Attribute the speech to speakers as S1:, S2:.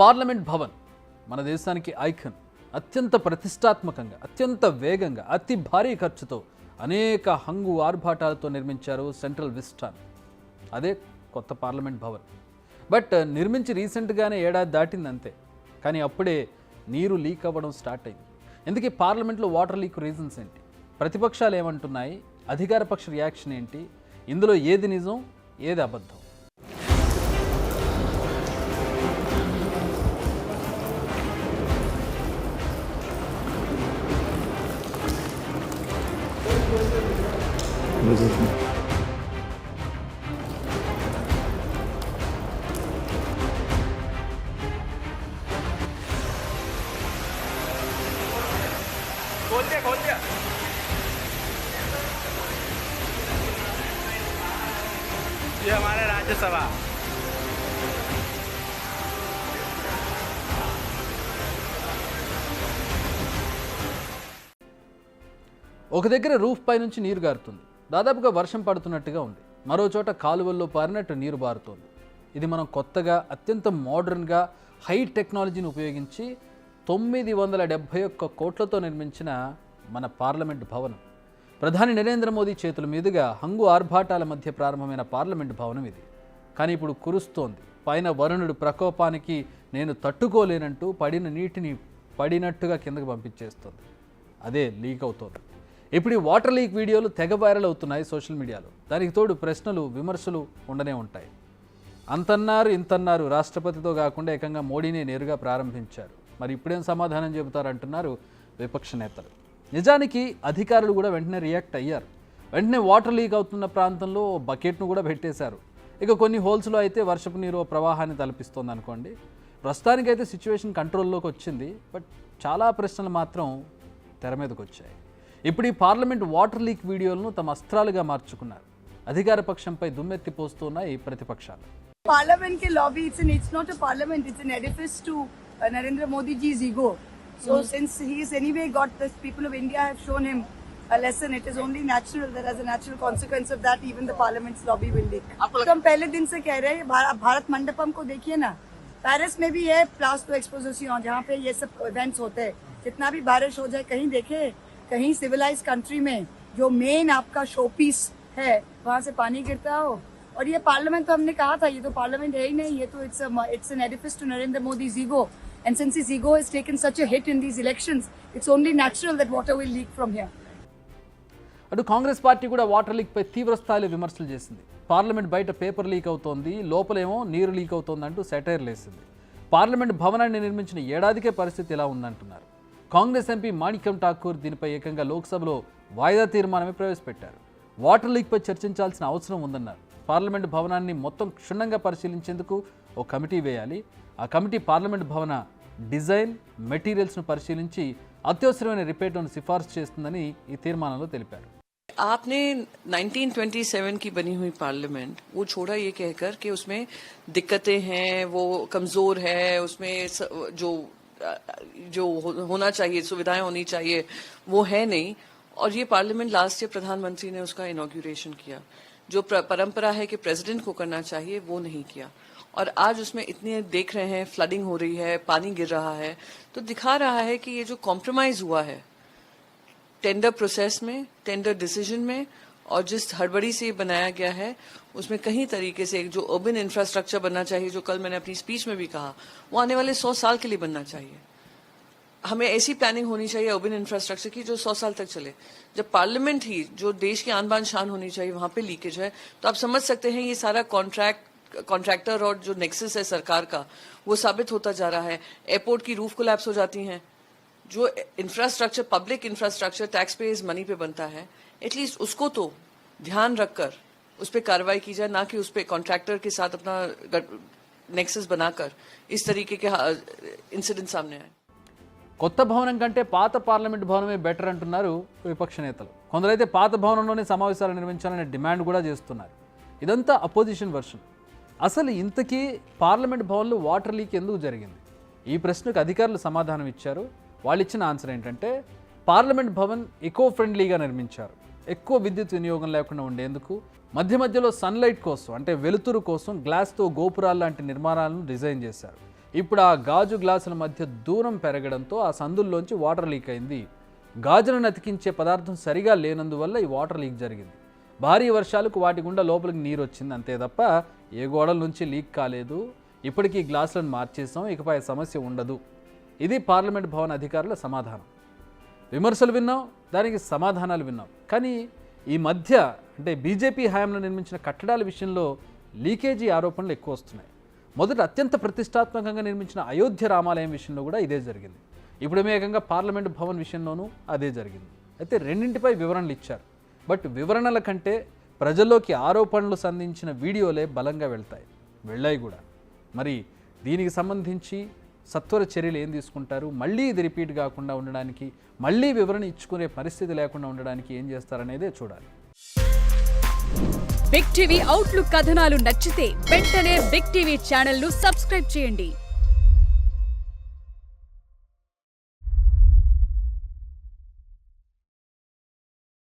S1: Parliament Bhavan మన దేశానికి icon. అత్యంత ప్రతిష్టాత్మకంగా, అత్యంత వేగంగా, అతి భారీ ఖర్చుతో అనేక హంగు ఆర్భాటాలతో నిర్మించారు సెంట్రల్ విస్టాన్. అదే కొత్త పార్లమెంట్ భవన్. బట్ నిర్మించి రీసెంట్గానే ఏడాది దాటింది అంతే. కానీ అప్పుడే నీరు లీక్ అవ్వడం స్టార్ట్ అయింది. ఎందుకు పార్లమెంట్లో వాటర్ లీక్ రీజన్స్ ఏంటి, ప్రతిపక్షాలు ఏమంటున్నాయి, అధికార పక్ష రియాక్షన్ ఏంటి, ఇందులో ఏది నిజం ఏది అబద్ధం?
S2: खोल दिया ये हमारा राज्यसभा।
S1: ఒక దగ్గర రూఫ్ పై నుంచి నీరు గారుతుంది. దాదాపుగా వర్షం పడుతున్నట్టుగా ఉంది. మరో చోట కాలువల్లో పారినట్టు నీరు బారుతోంది. ఇది మనం కొత్తగా అత్యంత మోడర్న్గా హై టెక్నాలజీని ఉపయోగించి 971 కోట్లతో నిర్మించిన మన పార్లమెంట్ భవనం. ప్రధాని నరేంద్ర మోదీ చేతుల మీదుగా హంగు ఆర్భాటాల మధ్య ప్రారంభమైన పార్లమెంట్ భవనం ఇది. కానీ ఇప్పుడు కురుస్తోంది. పైన వరుణుడు ప్రకోపానికి నేను తట్టుకోలేనంటూ పడిన నీటిని పడినట్టుగా కిందకు పంపించేస్తుంది. అదే లీక్ అవుతోంది. ఇప్పుడు ఈ వాటర్ లీక్ వీడియోలు తెగ వైరల్ అవుతున్నాయి సోషల్ మీడియాలో. దానికి తోడు ప్రశ్నలు, విమర్శలు ఉండనే ఉంటాయి. అంతన్నారు ఇంతన్నారు, రాష్ట్రపతితో కాకుండా ఏకంగా మోడీనే నేరుగా ప్రారంభించారు. మరి ఇప్పుడేం సమాధానం చెబుతారంటున్నారు విపక్ష నేతలు. నిజానికి అధికారులు కూడా వెంటనే రియాక్ట్ అయ్యారు. వెంటనే వాటర్ లీక్ అవుతున్న ప్రాంతంలో బకెట్ను కూడా పెట్టేశారు. ఇక కొన్ని హోల్స్లో అయితే వర్షపు నీరు ప్రవాహాన్ని తలపిస్తోంది అనుకోండి. ప్రస్తుతానికైతే సిచ్యువేషన్ కంట్రోల్లోకి వచ్చింది. బట్ చాలా ప్రశ్నలు మాత్రం తెర మీదకి వచ్చాయి. ఇప్పుడు ఈ పార్లమెంట్ వాటర్ లీక్ వీడియోలను తమ అస్త్రాలుగా మార్చుకున్నారు. అధికార పక్షంపై దుమ్మెత్తి పోస్తున్నాయి ప్రతిపక్షాలు.
S3: Parliament ke lobby, it's not a parliament, it's an edifice to Narendra Modi ji's ego. So since he is anyway got this, people of India have shown him a lesson. It is only natural that as a natural consequence of that, even the parliament's lobby will leak. हम पहले दिन से कह रहे हैं, भारत मंडपम को देखिए ना, पेरिस में भी है प्लास्टो एक्सपोजिशन जहाँ पे ये सब इवेंट्स होते हैं. जितना भी बारिश हो जाए, कहीं देखे, कहीं सिविलाइज कंट्री में जो मेन आपका शो पीस है वहाँ से पानी गिरता हो. और ये पार्लियामेंट तो हमने कहा था, ये तो पार्लियामेंट है ही नहीं, ये तो it's an edifice to Narendra Modi's ego. And since his ego has taken such a hit in these elections, it's only natural that water will leak from here.
S1: అటు కాంగ్రెస్ పార్టీ కూడా వాటర్ లీక్ పై తీవ్ర స్థాయిలో విమర్శలు చేసింది. Parliament బయట paper leak అవుతోంది, లోపలేమో నీరు leak అవుతోంది అంటూ సెటైర్లు వేసింది. పార్లమెంట్ భవనాన్ని నిర్మించిన ఏడాదికే పరిస్థితి ఎలా ఉందంటున్నారు. కాంగ్రెస్ ఎంపీ మాణిక్యం ఠాకూర్ దీనిపై ఏకంగా లోక్సభలో వాయిదా తీర్మానమే ప్రవేశపెట్టారు. వాటర్ లీక్పై చర్చించాల్సిన అవసరం ఉందన్నారు. పార్లమెంట్ భవనాన్ని మొత్తం క్షుణ్ణంగా పరిశీలించేందుకు ఓ కమిటీ వేయాలి. ఆ కమిటీ పార్లమెంట్ భవన డిజైన్, మెటీరియల్స్ను పరిశీలించి అత్యవసరమైన రిపేర్లను సిఫార్సు చేస్తుందని ఈ తీర్మానంలో తెలిపారు.
S4: आपने 1927 की बनी हुई पार्लियामेंट वो छोड़ा ये कहकर कि उसमें दिक्कतें हैं, वो कमजोर है, उसमें जो होना चाहिए, सुविधाएं होनी चाहिए, वो है नहीं. और ये पार्लियामेंट लास्ट ईयर प्रधानमंत्री ने उसका इनॉग्रेशन किया. जो परंपरा है कि प्रेसिडेंट को करना चाहिए वो नहीं किया. और आज उसमें इतने देख रहे हैं, फ्लडिंग हो रही है, पानी गिर रहा है, तो दिखा रहा है कि ये जो कॉम्प्रोमाइज हुआ है टेंडर प्रोसेस में, टेंडर डिसीजन में, और जिस हड़बड़ी से ये बनाया गया है उसमें कहीं तरीके से एक जो अर्बन इंफ्रास्ट्रक्चर बनना चाहिए, जो कल मैंने अपनी स्पीच में भी कहा, वो आने वाले 100 साल के लिए बनना चाहिए. हमें ऐसी प्लानिंग होनी चाहिए अर्बन इंफ्रास्ट्रक्चर की जो 100 साल तक चले. जब पार्लियामेंट ही जो देश की आन बान शान होनी चाहिए वहां पे लीकेज है, तो आप समझ सकते हैं ये सारा कॉन्ट्रैक्टर और जो नेक्सस है सरकार का वो साबित होता जा रहा है. एयरपोर्ट की रूफ कोलैप्स हो जाती हैं. जो infrastructure, public infrastructure tax payers money पे बनता है, एटलीस्ट उसको तो ध्यान रखकर उस पर कार्रवाई की जाए, ना कि उस पर कॉन्ट्रैक्टर के साथ अपना नेक्सस बनाकर इस तरीके के इंसिडेंट सामने आए.
S1: కొత్త భవనం కంటే పాత పార్లమెంట్ భవనమే బెటర్ అంటున్నారు విపక్ష నేతలు. కొందరైతే పాత భవనంలోనే సమావేశాలు నిర్వహించాలనే డిమాండ్ కూడా చేస్తున్నారు. ఇదంతా అపోజిషన్ వర్షన్. అసలు ఇంతకీ పార్లమెంట్ భవన్లో వాటర్ లీక్ ఎందుకు జరిగింది? ఈ ప్రశ్నకు అధికారులు సమాధానం ఇచ్చారు. వాళ్ళు ఇచ్చిన ఆన్సర్ ఏంటంటే, పార్లమెంట్ భవన్ ఎకో ఫ్రెండ్లీగా నిర్మించారు. ఎక్కువ విద్యుత్ వినియోగం లేకుండా ఉండేందుకు మధ్య మధ్యలో సన్లైట్ కోసం, అంటే వెలుతురు కోసం గ్లాస్తో గోపురాలు లాంటి నిర్మాణాలను డిజైన్ చేశారు. ఇప్పుడు ఆ గాజు గ్లాసుల మధ్య దూరం పెరగడంతో ఆ సందుల్లోంచి వాటర్ లీక్ అయింది. గాజులను అతికించే పదార్థం సరిగా లేనందువల్ల ఈ వాటర్ లీక్ జరిగింది. భారీ వర్షాలకు వాటి గుండా లోపలికి నీరు వచ్చింది అంతే తప్ప ఏ గోడల నుంచి లీక్ కాలేదు. ఇప్పటికీ గ్లాసులను మార్చేసాం, ఇకపై సమస్య ఉండదు. ఇది పార్లమెంట్ భవన్ అధికారుల సమాధానం. విమర్శలు విన్నాం, దానికి సమాధానాలు విన్నాం. కానీ ఈ మధ్య అంటే బీజేపీ హయాంలో నిర్మించిన కట్టడాల విషయంలో లీకేజీ ఆరోపణలు ఎక్కువ వస్తున్నాయి. మొదట అత్యంత ప్రతిష్టాత్మకంగా నిర్మించిన అయోధ్య రామాలయం విషయంలో కూడా ఇదే జరిగింది. ఇప్పుడు ఏకంగా పార్లమెంట్ భవన్ విషయంలోనూ అదే జరిగింది. అయితే రెండింటిపై వివరణలు ఇచ్చారు. బట్ వివరణల కంటే ప్రజల్లోకి ఆరోపణలు సంధించిన వీడియోలే బలంగా వెళ్ళాయి కూడా. మరి దీనికి సంబంధించి సత్వర చర్యలు ఏం తీసుకుంటారు, మళ్ళీ ఇది రిపీట్ కాకుండా ఉండడానికి, మళ్ళీ వివరణ ఇచ్చుకునే పరిస్థితి లేకుండా ఉండడానికి ఏం చేస్తారనేదే చూడాలి.
S5: బిగ్ టీవీ అవుట్లుక్ కథనాలు నచ్చితే వెంటనే బిగ్ టీవీ ఛానల్ ను సబ్స్క్రైబ్ చేయండి.